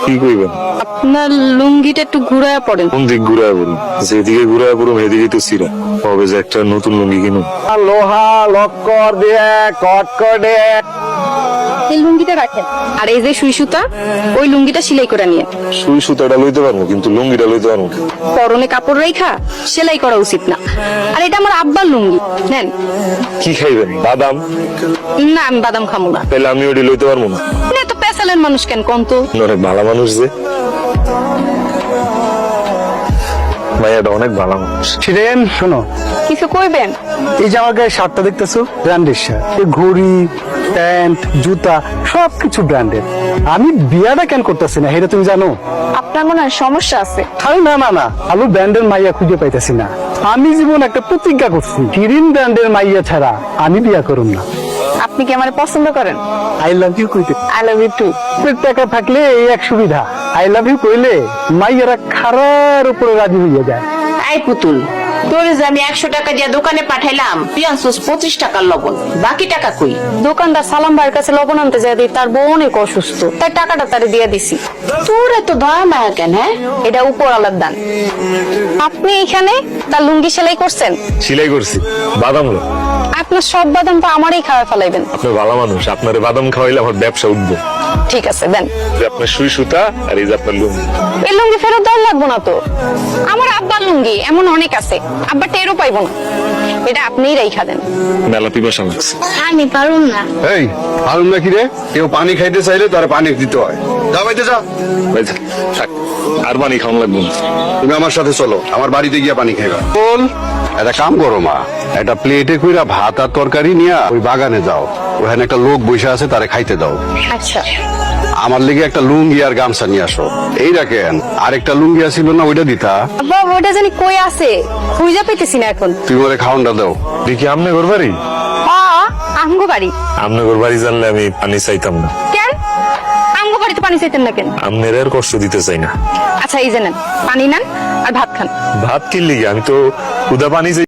কি কইবেন? আপনার লুঙ্গিটা একটু ঘুরায় পড়েন। কোন দিক ঘুরায় পড়ুন? যেদিকে ঘুরায় পড়ুন এদিকে তো ছিঁড়া হবে, যে একটা নতুন লুঙ্গি কিনুন। লোহা লক্কর দিয়ে কটকটে এই লুঙ্গিটা রাখেন, আর এই যে সুই সুতা, ওই লুঙ্গিটা সেলাই করে নিয়ে। সুই সুতাটা লইতে পারবো, কিন্তু লুঙ্গিটা লইতে পারবো না। পরনে কাপড় রেখা সেলাই করা উচিত না। আর এটা আমার আব্বার লুঙ্গি, নেন। কি খাইবেন? বাদাম? না, আমি বাদাম খাবো না। তাহলে আমি ওটি লইতে পারবো না। আপনি এত পেশালের মানুষ কেন কোন তো? অনেক ভালো মানুষ যে, ভাইয়াটা অনেক ভালো মানুষ। ছিলেন। শোনো, কিছু কইবেন? এই যে আমার গায়ে শার্টটা দেখতেছো, ব্র্যান্ডের শার্ট। এই ঘড়ি, প্যান্ট, জুতা সবকিছু ব্র্যান্ডের। আমি বিয়াটা কেন করতেছি না এটা তুমি জানো? আপনার মনে হয় সমস্যা আছে। আরে না না না, আমি ব্র্যান্ডের মাইয়া খুঁজে পাইতেছি না। আমি জীবন একটা প্রতিজ্ঞা করছি, গ্রিন ব্র্যান্ডের মাইয়া ছাড়া আমি বিয়া করুম না। আপনি কি আমার পছন্দ করেন? আই লাভ ইউ কইতে আই লাভ ইউ টু। টাকা থাকলে এই এক সুবিধা, আই লাভ ইউ কইলে মাইয়ারা খারার উপরে রাজি হইয়া যায়। এই পুতুল, তোর যে আমি 100 টাকা দিয়ে দোকানে পাঠাইলাম, তুই আনছিস 25 টাকার লবণ, বাকি টাকা কই? দোকানদার সালাম ভাইয়ের কাছে লবণ আনতে যায় দিই, তার বউ অনেক অসুস্থ, তাই টাকাটা তারে দিয়ে দিছি। তোর এত দয়া মায়া কেন? হ্যাঁ, এটা উপর আলার দান। আপনি এখানে তার লুঙ্গি সেলাই করছেন? সিলাই করছি। বাদাম লো। আপনার সব বাদাম তো আমারই খাওয়া ফেলাইবেন। আপনি ভালো মানুষ, আপনার বাদাম খাওয়াইলে আমার ব্যবসা উঠবো। ঠিক আছে, দেন। যে আপনার সুই সুতা আর এই যে আপনার লুঙ্গি। এই লুঙ্গি ফেরত দেওয়ার লাগবো না তো, আমার আব্বার লুঙ্গি এমন অনেক আছে, আব্বা টেরও পাইবো না। এটা আপনিই রাইখা দেন। মেলা পিপাসা লাগছে। আমি পারুম না। এই মালুম নাকি রে, কেউ পানি খাইতে চাইলে তার পানি দিতে হয়। যা বাইতে যা, ভাই, থাক, আর পানি খাওয়ান লাগবে না। তুমি আমার সাথে চলো, আমার বাড়িতে গিয়া পানি খাইবা। বল, একটা কাম করো মা, একটা প্লেটে কইরা ভাত আর তরকারি নিয়া ওই বাগানে যাও, ওখানে একটা লোক বসে আছে, তারে খাইতে দাও। আচ্ছা। আমার লেগে একটা লুঙ্গি আর গামছা নিয়ে আসো। এই রাখেন, আরেকটা লুঙ্গি আসিল না, ওইটা দিতা। আব্বা, ওটা জানি কই আছে, খুঁজে পেতেছি না এখন। তুমি ওরে খাওয়ানটা দাও। দেখি আমনে ঘর বাড়ি? আমগো বাড়ি? আমনে ঘর বাড়ি জানলে আমি পানি চাইতাম না। কেন আমগো বাড়িতে পানি চাইতেন না কেন? আমনের আর কষ্ট দিতে চাই না। আচ্ছা, এই যে নেন, পানি নেন আর ভাত খান। ভাত কিনলি? আমি তো ক্ষুধা পানি চাই।